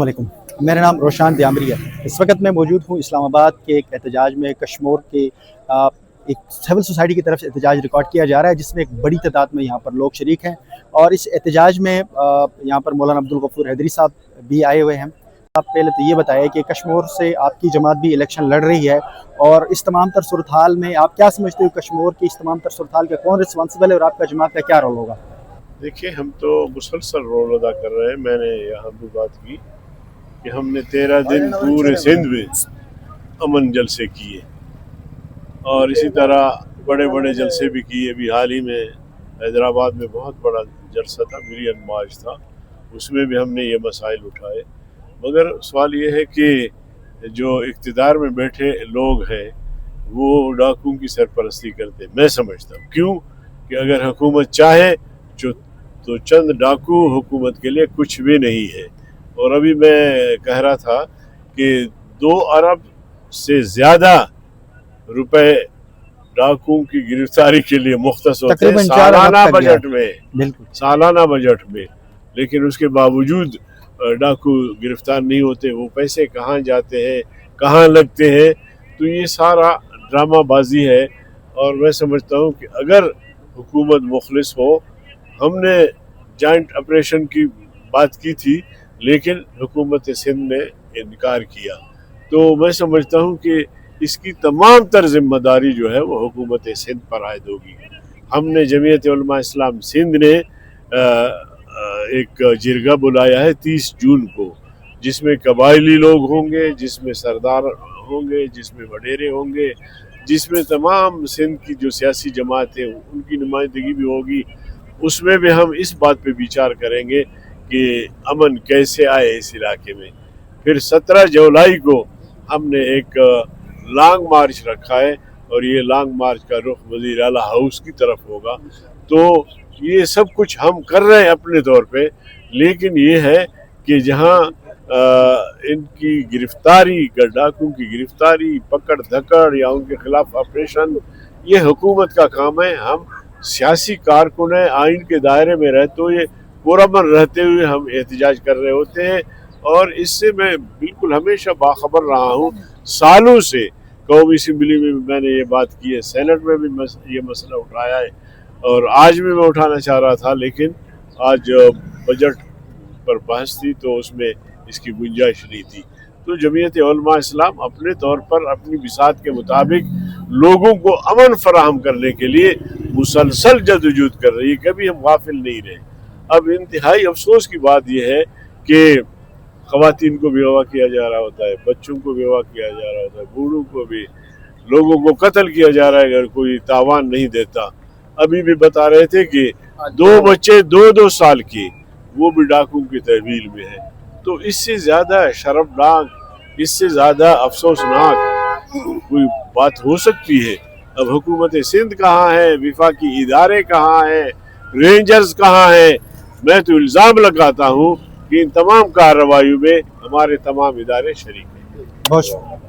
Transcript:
वालेकुम, मेरा नाम रोशान दियामरी है। इस वक्त मैं मौजूद हूँ इस्लामाबाद के एक एहतजाज में। कश्मोर के एक सिविल सोसाइटी की तरफ से एहतजाज रिकॉर्ड किया जा रहा है, जिसमें एक बड़ी तादाद में यहाँ पर लोग शरीक हैं। और इस एहतजाज में यहाँ पर मौलाना अब्दुल गफूर हैदरी साहब भी आए हुए हैं। आप पहले तो ये बताइए कि कश्मोर से आपकी जमात भी इलेक्शन लड़ रही है, और इस तमाम तर सूरत हाल में आप क्या समझते हो, कश्मोर की इस तमाम तर सूरत हाल का कौन रिस्पॉन्सिबल है और आपका जमात का क्या रोल होगा? देखिए, हम तो मुसलसल रोल अदा कर रहे हैं। मैंने यहाँ भी बात की कि हमने 13 दिन पूरे सिंध में अमन जलसे किए और इसी तरह बड़े बड़े जलसे भी किए। अभी हाल ही में हैदराबाद में बहुत बड़ा जलसा था, मिलियन मार्च था, उसमें भी हमने ये मसाइल उठाए। मगर सवाल ये है कि जो इक़्तिदार में बैठे लोग हैं वो डाकुओं की सरपरस्ती करते हैं। मैं समझता हूँ क्यों कि अगर हुकूमत चाहे तो चंद डाकू हुकूमत के लिए कुछ भी नहीं है। और अभी मैं कह रहा था कि 2 अरब से ज़्यादा रुपए डाकुओं की गिरफ्तारी के लिए मुख्तस होते हैं सालाना बजट में, लेकिन उसके बावजूद डाकू गिरफ्तार नहीं होते। वो पैसे कहाँ जाते हैं, कहाँ लगते हैं? तो ये सारा ड्रामा बाजी है। और मैं समझता हूँ कि अगर हुकूमत मुखलिस हो, हमने जॉइंट ऑपरेशन की बात की थी लेकिन हुकूमत सिंध ने इनकार किया, तो मैं समझता हूँ कि इसकी तमाम तर जिम्मेदारी जो है वो हुकूमत सिंध पर आयद होगी। हमने जमीयत उलमा इस्लाम सिंध ने एक जिरगा बुलाया है 30 जून को, जिसमें कबायली लोग होंगे, जिसमें सरदार होंगे, जिसमें वडेरे होंगे, जिसमें तमाम सिंध की जो सियासी जमातें उनकी नुमाइंदगी भी होगी। उसमें भी हम इस बात पे विचार करेंगे कि अमन कैसे आए इस इलाके में। फिर 17 जुलाई को हमने एक लॉन्ग मार्च रखा है और ये लॉन्ग मार्च का रुख वज़ीर आला हाउस की तरफ होगा। तो ये सब कुछ हम कर रहे हैं अपने तौर पे, लेकिन ये है कि जहाँ इनकी गिरफ्तारी, डाकुओं की गिरफ्तारी, पकड़ धकड़ या उनके खिलाफ ऑपरेशन, ये हुकूमत का काम है। हम सियासी कारकुन हैं, आइन के दायरे में रहते हुए, पुरअमन रहते हुए हम एहतजाज कर रहे होते हैं। और इससे मैं बिल्कुल हमेशा बाखबर रहा हूँ। सालों से कौमी असम्बली में भी मैंने ये बात की है, सेनेट में भी ये मसला उठाया है, और आज भी मैं उठाना चाह रहा था, लेकिन आज बजट पर बहस थी तो उसमें इसकी गुंजाइश नहीं थी। तो जमीयत उलमा इस्लाम अपने तौर पर अपनी बिसात के मुताबिक लोगों को अमन फराहम करने के लिए मुसलसल जदोजहद कर रही है। कभी हम गाफिल नहीं रहे। अब इंतहाई अफसोस की बात यह है कि ख़वातीन को भी अगवा किया जा रहा होता है, बच्चों को भी अगवा किया जा रहा होता है, बूढ़ों को भी, लोगों को कत्ल किया जा रहा है अगर कोई तावान नहीं देता। अभी भी बता रहे थे कि 2 बच्चे 2-2 साल के, वो भी डाकुओं की तहवील में है। तो इससे ज़्यादा शर्मनाक, इससे ज़्यादा अफसोसनाक कोई बात हो सकती है? अब हुकूमत सिंध कहाँ है, विफाकी इदारे कहाँ हैं, रेंजर्स कहाँ हैं? मैं तो इल्ज़ाम लगाता हूँ कि इन तमाम कार्रवाइयों में हमारे तमाम इदारे शरीक हैं। बहुत